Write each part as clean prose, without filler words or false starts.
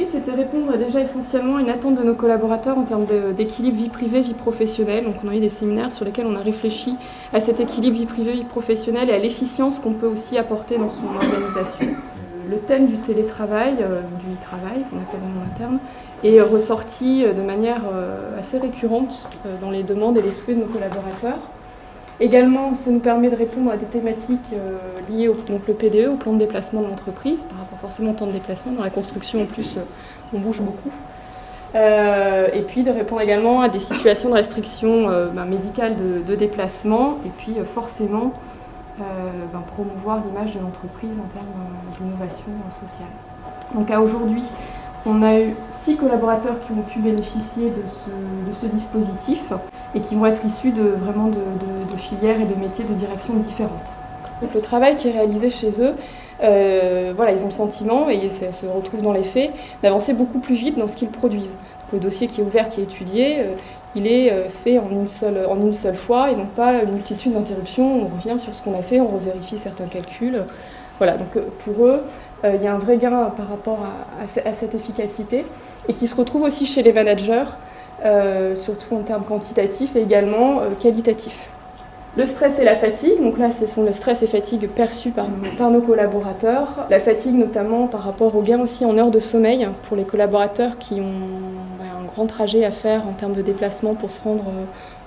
l'entreprise, c'était répondre déjà essentiellement à une attente de nos collaborateurs en termes d'équilibre vie privée, vie professionnelle. Donc on a eu des séminaires sur lesquels on a réfléchi à cet équilibre vie privée, vie professionnelle et à l'efficience qu'on peut aussi apporter dans son organisation. Le thème du télétravail, du e-travail, qu'on appelle en interne, est ressorti de manière assez récurrente dans les demandes et les souhaits de nos collaborateurs. Également, ça nous permet de répondre à des thématiques liées au donc le PDE, au plan de déplacement de l'entreprise, par rapport forcément au temps de déplacement. Dans la construction, en plus, on bouge beaucoup. Et puis de répondre également à des situations de restriction médicale de déplacement, et puis forcément promouvoir l'image de l'entreprise en termes d'innovation sociale. Donc à aujourd'hui, on a eu 6 collaborateurs qui ont pu bénéficier de ce dispositif et qui vont être issus de filières et de métiers de direction différentes. Donc le travail qui est réalisé chez eux, ils ont le sentiment, et ça se retrouve dans les faits, d'avancer beaucoup plus vite dans ce qu'ils produisent. Donc, le dossier qui est ouvert, qui est étudié, il est fait en une seule fois et non pas une multitude d'interruptions. On revient sur ce qu'on a fait, on revérifie certains calculs. Voilà, donc pour eux, il y a un vrai gain par rapport à cette efficacité et qui se retrouve aussi chez les managers, surtout en termes quantitatifs et également qualitatifs. Le stress et la fatigue, donc là ce sont le stress et fatigue perçus par nos collaborateurs. La fatigue notamment par rapport au gain aussi en heures de sommeil pour les collaborateurs qui ont un grand trajet à faire en termes de déplacement pour se rendre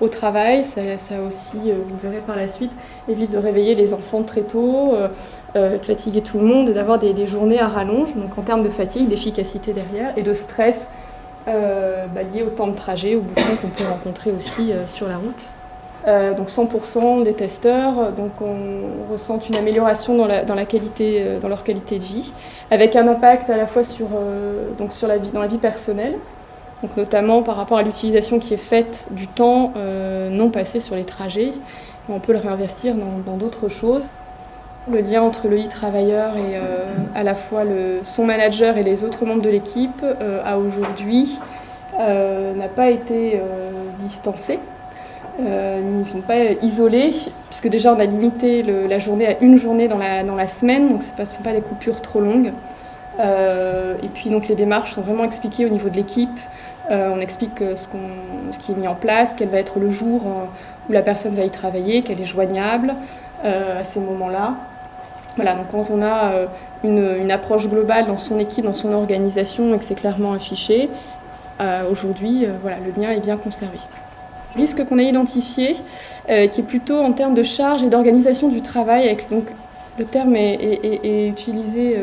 au travail. Ça aussi, vous verrez par la suite, évite de réveiller les enfants très tôt, de fatiguer tout le monde et d'avoir des journées à rallonge. Donc en termes de fatigue, d'efficacité derrière et de stress lié au temps de trajet, aux bouchons qu'on peut rencontrer aussi sur la route. Donc 100% des testeurs on ressent une amélioration dans leur qualité de vie, avec un impact à la fois dans la vie personnelle, donc notamment par rapport à l'utilisation qui est faite du temps non passé sur les trajets. On peut le réinvestir dans d'autres choses. Le lien entre le e-travailleur et à la fois son manager et les autres membres de l'équipe à aujourd'hui n'a pas été distancé. Ils ne sont pas isolés, puisque déjà on a limité la journée à une journée dans la semaine, donc ce ne sont pas des coupures trop longues. Et puis donc les démarches sont vraiment expliquées au niveau de l'équipe. On explique ce qui est mis en place, quel va être le jour où la personne va y travailler, qu'elle est joignable à ces moments-là. Voilà, donc quand on a une approche globale dans son équipe, dans son organisation, et que c'est clairement affiché, aujourd'hui, le lien est bien conservé. Le risque qu'on a identifié, qui est plutôt en termes de charge et d'organisation du travail, donc le terme est utilisé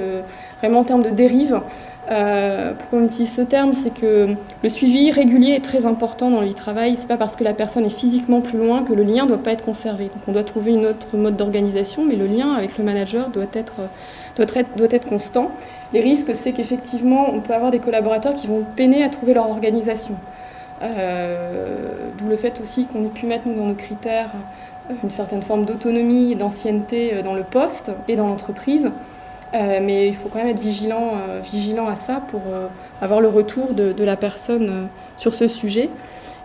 vraiment en termes de dérive. Pourquoi on utilise ce terme, c'est que le suivi régulier est très important dans le e-travail. Ce n'est pas parce que la personne est physiquement plus loin que le lien ne doit pas être conservé. Donc on doit trouver une autre mode d'organisation, mais le lien avec le manager doit être constant. Les risques, c'est qu'effectivement, on peut avoir des collaborateurs qui vont peiner à trouver leur organisation. D'où le fait aussi qu'on ait pu mettre nous, dans nos critères une certaine forme d'autonomie et d'ancienneté dans le poste et dans l'entreprise. Mais il faut quand même être vigilant à ça pour avoir le retour de la personne sur ce sujet.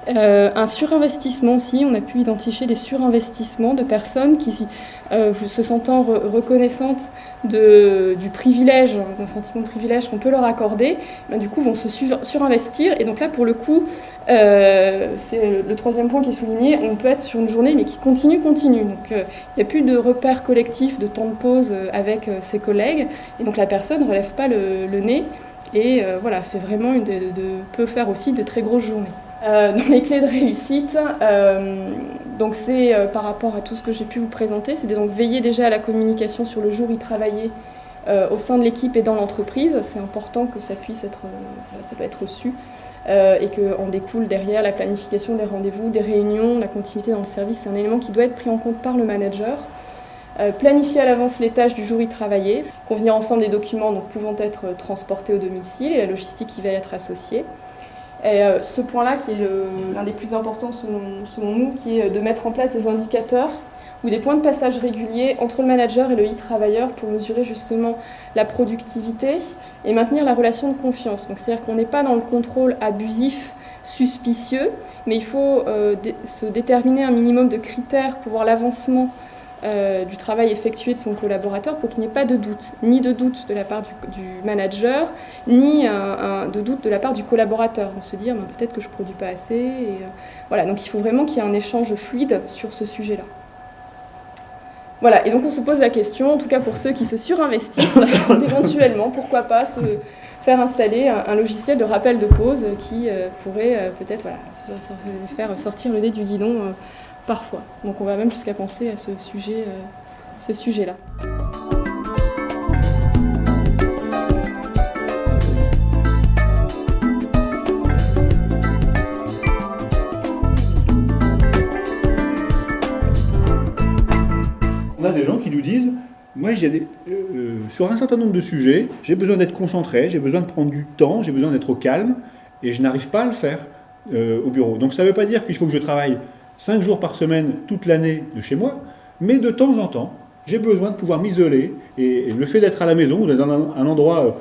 Un surinvestissement aussi, on a pu identifier des surinvestissements de personnes qui, se sentant reconnaissantes du privilège, d'un sentiment de privilège qu'on peut leur accorder, du coup vont se surinvestir. Et donc là, pour le coup, c'est le troisième point qui est souligné, on peut être sur une journée mais qui continue. Donc il n'y a plus de repères collectifs, de temps de pause avec ses collègues, et donc la personne ne relève pas le nez et fait vraiment peut faire aussi de très grosses journées. Dans les clés de réussite, donc c'est par rapport à tout ce que j'ai pu vous présenter, c'est donc veiller déjà à la communication sur le jour où il travaillait au sein de l'équipe et dans l'entreprise. C'est important que ça puisse être su et qu'en découle derrière la planification des rendez-vous, des réunions, la continuité dans le service. C'est un élément qui doit être pris en compte par le manager. Planifier à l'avance les tâches du jour où il travaillait, convenir ensemble des documents pouvant être transportés au domicile et la logistique qui va y être associée. Et ce point-là, qui est l'un des plus importants selon nous, qui est de mettre en place des indicateurs ou des points de passage réguliers entre le manager et le e-travailleur pour mesurer justement la productivité et maintenir la relation de confiance. Donc c'est-à-dire qu'on n'est pas dans le contrôle abusif, suspicieux, mais il faut se déterminer un minimum de critères pour voir l'avancement du travail effectué de son collaborateur pour qu'il n'y ait pas de doute, ni de doute de la part du manager, ni de doute de la part du collaborateur. On se dit peut-être que je ne produis pas assez. Et, voilà, donc il faut vraiment qu'il y ait un échange fluide sur ce sujet-là. Voilà, et donc on se pose la question, en tout cas pour ceux qui se surinvestissent, éventuellement, pourquoi pas se faire installer un logiciel de rappel de pause qui pourrait peut-être faire sortir le nez du guidon parfois. Donc on va même jusqu'à penser à ce sujet-là. On a des gens qui nous disent, moi sur un certain nombre de sujets, j'ai besoin d'être concentré, j'ai besoin de prendre du temps, j'ai besoin d'être au calme, et je n'arrive pas à le faire au bureau. Donc ça ne veut pas dire qu'il faut que je travaille 5 jours par semaine toute l'année de chez moi, mais de temps en temps, j'ai besoin de pouvoir m'isoler, et le fait d'être à la maison ou dans un endroit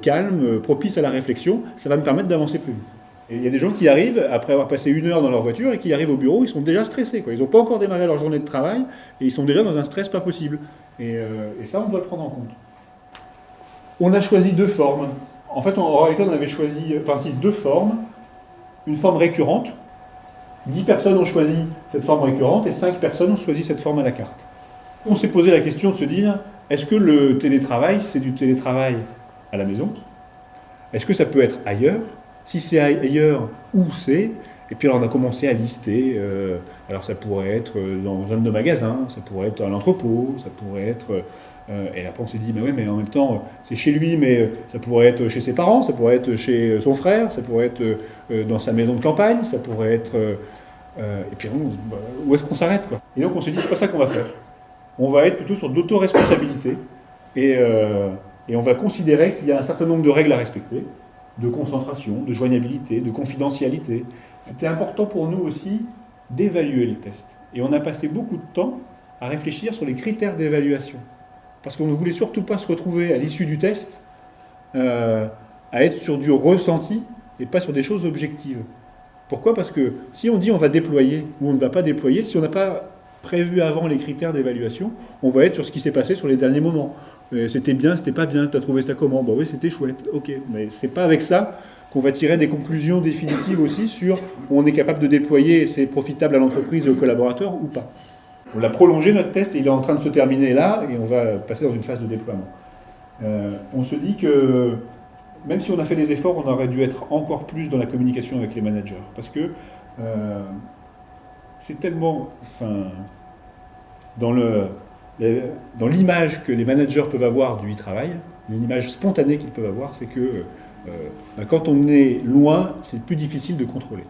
calme, propice à la réflexion, ça va me permettre d'avancer plus vite. Et il y a des gens qui arrivent, après avoir passé 1 heure dans leur voiture, et qui arrivent au bureau, ils sont déjà stressés, quoi. Ils n'ont pas encore démarré leur journée de travail, et ils sont déjà dans un stress pas possible. Et ça, on doit le prendre en compte. On a choisi 2 formes. En fait, en réalité, on avait choisi 2 formes. Une forme récurrente. 10 personnes ont choisi cette forme récurrente, et 5 personnes ont choisi cette forme à la carte. On s'est posé la question de se dire, est-ce que le télétravail, c'est du télétravail à la maison? Est-ce que ça peut être ailleurs? Si c'est ailleurs, où c'est? Et puis alors on a commencé à lister, alors ça pourrait être dans un de nos magasins, ça pourrait être à l'entrepôt, ça pourrait être... et après on s'est dit, mais oui, mais en même temps, c'est chez lui, mais ça pourrait être chez ses parents, ça pourrait être chez son frère, ça pourrait être dans sa maison de campagne, ça pourrait être... et puis où est-ce qu'on s'arrête, quoi? Et donc on s'est dit, c'est pas ça qu'on va faire. On va être plutôt sur d'autoresponsabilité, et on va considérer qu'il y a un certain nombre de règles à respecter, de concentration, de joignabilité, de confidentialité. C'était important pour nous aussi d'évaluer le test. Et on a passé beaucoup de temps à réfléchir sur les critères d'évaluation. Parce qu'on ne voulait surtout pas se retrouver à l'issue du test à être sur du ressenti et pas sur des choses objectives. Pourquoi? Parce que si on dit on va déployer ou on ne va pas déployer, si on n'a pas prévu avant les critères d'évaluation, on va être sur ce qui s'est passé sur les derniers moments. C'était bien, c'était pas bien, tu as trouvé ça comment? Bah oui, c'était chouette, ok. Mais c'est pas avec ça qu'on va tirer des conclusions définitives aussi sur on est capable de déployer et c'est profitable à l'entreprise et aux collaborateurs ou pas. On l'a prolongé notre test et il est en train de se terminer là et on va passer dans une phase de déploiement. On se dit que même si on a fait des efforts, on aurait dû être encore plus dans la communication avec les managers parce que c'est tellement... dans l'image que les managers peuvent avoir du e-travail, l'image spontanée qu'ils peuvent avoir, c'est que quand on est loin, c'est plus difficile de contrôler.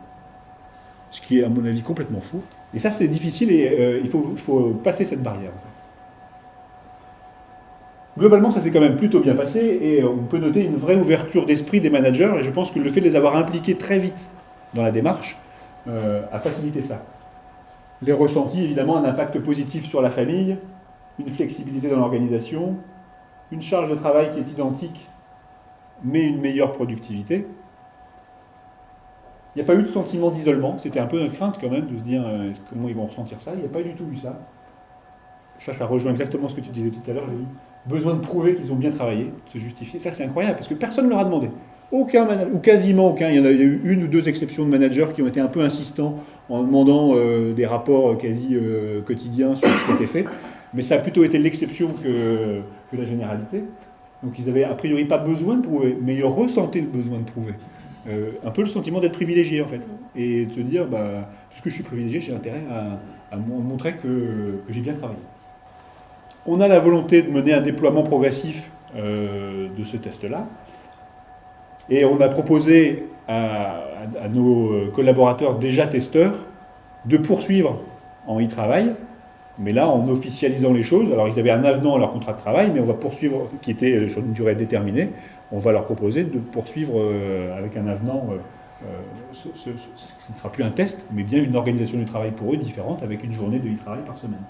Ce qui est, à mon avis, complètement faux. Et ça, c'est difficile et il faut passer cette barrière. Globalement, ça s'est quand même plutôt bien passé et on peut noter une vraie ouverture d'esprit des managers et je pense que le fait de les avoir impliqués très vite dans la démarche a facilité ça. Les ressentis, évidemment, un impact positif sur la famille, une flexibilité dans l'organisation, une charge de travail qui est identique, mais une meilleure productivité. Il n'y a pas eu de sentiment d'isolement, c'était un peu notre crainte quand même de se dire comment ils vont ressentir ça, il n'y a pas du tout eu ça. Ça rejoint exactement ce que tu disais tout à l'heure, j'ai dit. Besoin de prouver qu'ils ont bien travaillé, de se justifier. Ça, c'est incroyable, parce que personne ne leur a demandé. Aucun manager, ou quasiment aucun, il y a eu 1 ou 2 exceptions de managers qui ont été un peu insistants en demandant des rapports quasi quotidiens sur ce qui était fait. Mais ça a plutôt été l'exception que la généralité. Donc ils n'avaient a priori pas besoin de prouver, mais ils ressentaient le besoin de prouver. Un peu le sentiment d'être privilégié en fait. Et de se dire, puisque je suis privilégié, j'ai intérêt à montrer que j'ai bien travaillé. On a la volonté de mener un déploiement progressif de ce test-là. Et on a proposé à nos collaborateurs déjà testeurs de poursuivre en e-travail, mais là en officialisant les choses. Alors ils avaient un avenant à leur contrat de travail, mais on va poursuivre, qui était sur une durée déterminée, on va leur proposer de poursuivre avec un avenant, ce qui ne sera plus un test, mais bien une organisation du travail pour eux différente, avec une journée de e-travail par semaine.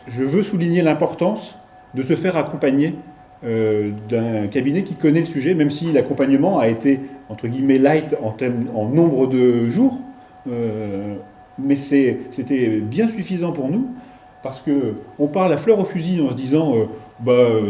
Je veux souligner l'importance de se faire accompagner d'un cabinet qui connaît le sujet, même si l'accompagnement a été, entre guillemets, light en nombre de jours, mais c'était bien suffisant pour nous parce qu'on part la fleur au fusil en se disant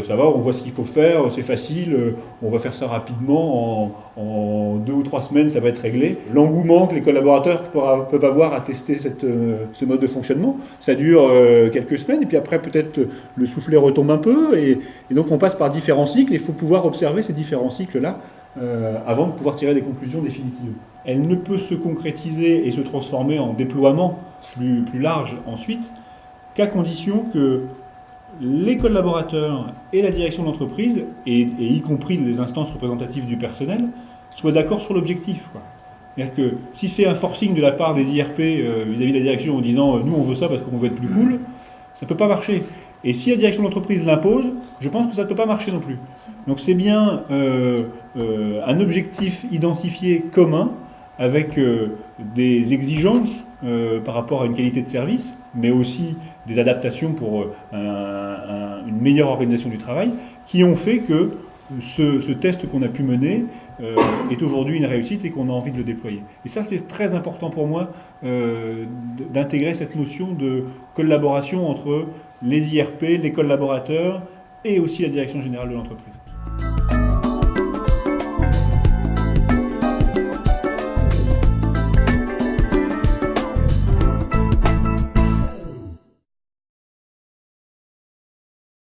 ça va, on voit ce qu'il faut faire, c'est facile, on va faire ça rapidement, en 2 ou 3 semaines ça va être réglé. L'engouement que les collaborateurs peuvent avoir à tester ce mode de fonctionnement, ça dure quelques semaines, et puis après peut-être le soufflet retombe un peu, et donc on passe par différents cycles, et il faut pouvoir observer ces différents cycles-là avant de pouvoir tirer des conclusions définitives. Elle ne peut se concrétiser et se transformer en déploiement plus large ensuite, qu'à condition que les collaborateurs et la direction de l'entreprise, et y compris les instances représentatives du personnel, soient d'accord sur l'objectif. C'est-à-dire que si c'est un forcing de la part des IRP vis-à-vis de la direction en disant nous on veut ça parce qu'on veut être plus cool, ça ne peut pas marcher. Et si la direction de l'entreprise l'impose, je pense que ça ne peut pas marcher non plus. Donc c'est bien un objectif identifié commun avec des exigences par rapport à une qualité de service, mais aussi des adaptations pour une meilleure organisation du travail, qui ont fait que ce test qu'on a pu mener est aujourd'hui une réussite et qu'on a envie de le déployer. Et ça, c'est très important pour moi d'intégrer cette notion de collaboration entre les IRP, les collaborateurs et aussi la direction générale de l'entreprise.